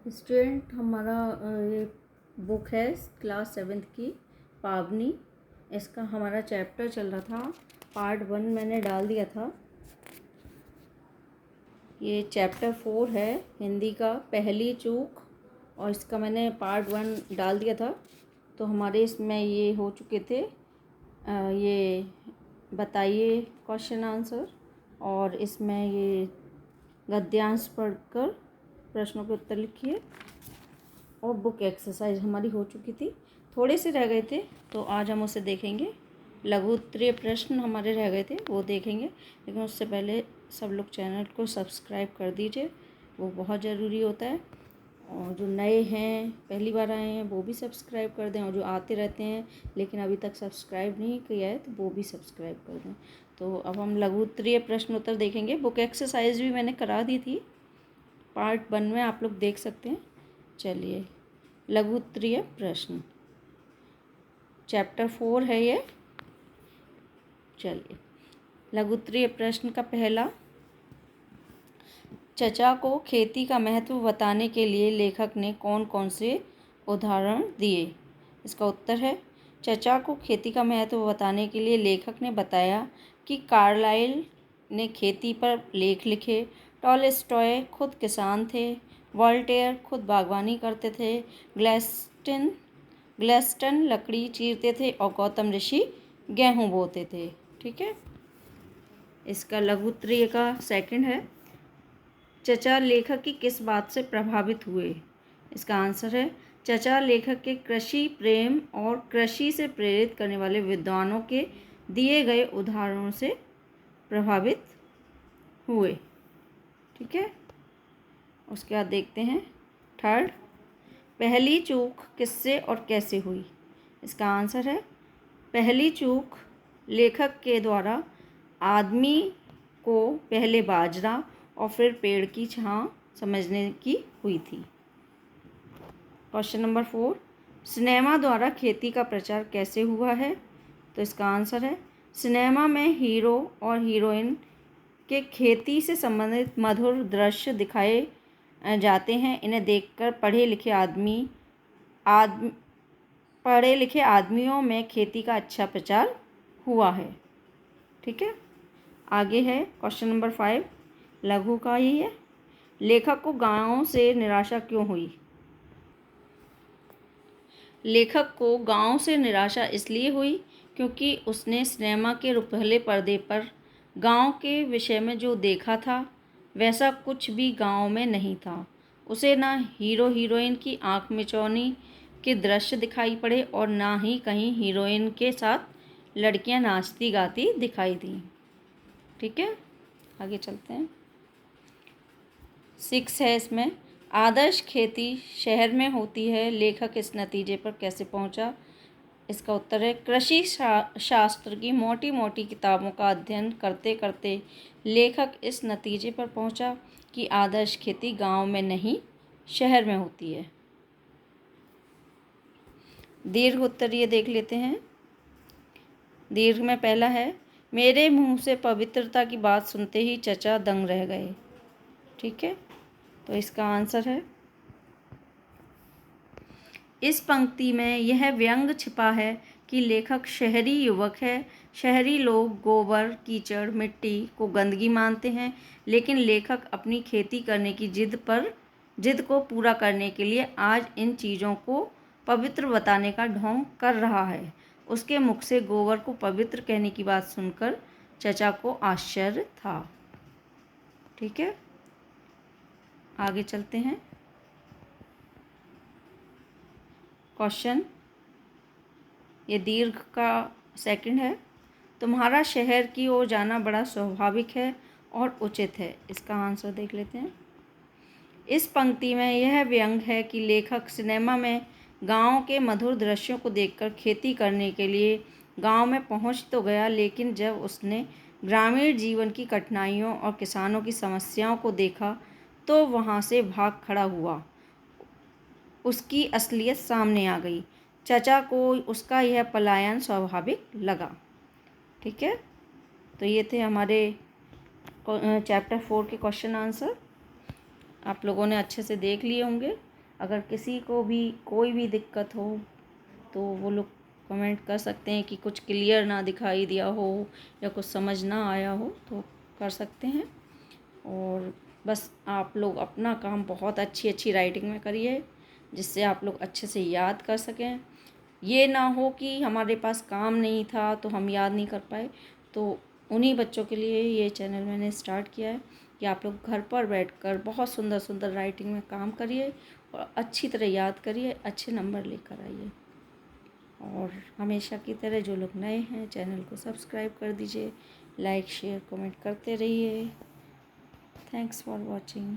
Student हमारा ये book है क्लास 7th की पावनी। इसका हमारा चैप्टर चल रहा था, पार्ट 1 मैंने डाल दिया था। ये चैप्टर 4 है हिंदी का, पहली चूक, और इसका मैंने पार्ट 1 डाल दिया था। तो हमारे इसमें ये हो चुके थे। ये बताइए क्वेश्चन आंसर, और इसमें ये गद्यांश पढ़कर प्रश्नों के उत्तर लिखिए, और बुक एक्सरसाइज हमारी हो चुकी थी। थोड़े से रह गए थे तो आज हम उसे देखेंगे। लघु उत्तरीय प्रश्न हमारे रह गए थे, वो देखेंगे, लेकिन उससे पहले सब लोग चैनल को सब्सक्राइब कर दीजिए, वो बहुत ज़रूरी होता है। और जो नए हैं, पहली बार आए हैं, वो भी सब्सक्राइब कर दें, और जो आते रहते हैं लेकिन अभी तक सब्सक्राइब नहीं किया है तो वो भी सब्सक्राइब कर दें। तो अब हम लघु उत्तरीय प्रश्न उत्तर देखेंगे। बुक एक्सरसाइज भी मैंने करा दी थी, पार्ट 1 में आप लोग देख सकते हैं। चलिए, लघु उत्तरीय प्रश्न चैप्टर 4 है ये। चलिए, लघु उत्तरीय प्रश्न का पहला, चचा को खेती का महत्व बताने के लिए लेखक ने कौन कौन से उदाहरण दिए। इसका उत्तर है, चचा को खेती का महत्व बताने के लिए लेखक ने बताया कि कार्लाइल ने खेती पर लेख लिखे, टॉलस्टॉय खुद किसान थे, वॉल्टेयर खुद बागवानी करते थे, ग्लेस्टन लकड़ी चीरते थे, और गौतम ऋषि गेहूँ बोते थे। ठीक है। इसका लघु उत्तरीय का सेकंड है, चचा लेखक की किस बात से प्रभावित हुए। इसका आंसर है, चचा लेखक के कृषि प्रेम और कृषि से प्रेरित करने वाले विद्वानों के दिए गए उदाहरणों से प्रभावित हुए। ठीक है। उसके बाद देखते हैं थर्ड, पहली चूक किससे और कैसे हुई। इसका आंसर है, पहली चूक लेखक के द्वारा आदमी को पहले बाजरा और फिर पेड़ की छां समझने की हुई थी। क्वेश्चन नंबर 4, सिनेमा द्वारा खेती का प्रचार कैसे हुआ है। तो इसका आंसर है, सिनेमा में हीरो और हीरोइन के खेती से संबंधित मधुर दृश्य दिखाए जाते हैं। इन्हें देखकर पढ़े लिखे आदमियों में खेती का अच्छा प्रचार हुआ है। ठीक है। आगे है क्वेश्चन नंबर 5, लघु का ही है, लेखक को गांव से निराशा क्यों हुई। लेखक को गांव से निराशा इसलिए हुई क्योंकि उसने सिनेमा के रुपहले पर्दे पर गांव के विषय में जो देखा था वैसा कुछ भी गांव में नहीं था। उसे ना हीरो हीरोइन की आंख मिचौनी के दृश्य दिखाई पड़े, और ना ही कहीं हीरोइन के साथ लड़कियां नाचती गाती दिखाई दी। ठीक है। आगे चलते हैं। 6 है इसमें, आदर्श खेती शहर में होती है, लेखक इस नतीजे पर कैसे पहुंचा। इसका उत्तर है, कृषि शास्त्र की मोटी मोटी किताबों का अध्ययन करते करते लेखक इस नतीजे पर पहुंचा कि आदर्श खेती गांव में नहीं शहर में होती है। दीर्घ उत्तर ये देख लेते हैं। दीर्घ में पहला है, मेरे मुंह से पवित्रता की बात सुनते ही चचा दंग रह गए। ठीक है। तो इसका आंसर है, इस पंक्ति में यह व्यंग छिपा है कि लेखक शहरी युवक है। शहरी लोग गोबर, कीचड़, मिट्टी को गंदगी मानते हैं, लेकिन लेखक अपनी खेती करने की जिद को पूरा करने के लिए आज इन चीज़ों को पवित्र बताने का ढोंग कर रहा है। उसके मुख से गोबर को पवित्र कहने की बात सुनकर चचा को आश्चर्य था। ठीक है। आगे चलते हैं। क्वेश्चन, ये दीर्घ का सेकंड है, तुम्हारा शहर की ओर जाना बड़ा स्वाभाविक है और उचित है। इसका आंसर देख लेते हैं। इस पंक्ति में यह व्यंग है कि लेखक सिनेमा में गांव के मधुर दृश्यों को देखकर खेती करने के लिए गांव में पहुंच तो गया, लेकिन जब उसने ग्रामीण जीवन की कठिनाइयों और किसानों की समस्याओं को देखा तो वहां से भाग खड़ा हुआ। उसकी असलियत सामने आ गई। चचा को उसका यह पलायन स्वाभाविक लगा। ठीक है। तो ये थे हमारे चैप्टर 4 के क्वेश्चन आंसर। आप लोगों ने अच्छे से देख लिए होंगे। अगर किसी को भी कोई भी दिक्कत हो तो वो लोग कमेंट कर सकते हैं कि कुछ क्लियर ना दिखाई दिया हो या कुछ समझ ना आया हो तो कर सकते हैं। और बस आप लोग अपना काम बहुत अच्छी अच्छी राइटिंग में करिए, जिससे आप लोग अच्छे से याद कर सकें। ये ना हो कि हमारे पास काम नहीं था तो हम याद नहीं कर पाए। तो उन्हीं बच्चों के लिए ये चैनल मैंने स्टार्ट किया है कि आप लोग घर पर बैठकर बहुत सुंदर सुंदर राइटिंग में काम करिए और अच्छी तरह याद करिए, अच्छे नंबर लेकर आइए। और हमेशा की तरह जो लोग नए हैं चैनल को सब्सक्राइब कर दीजिए, लाइक शेयर कमेंट करते रहिए। Thanks for watching.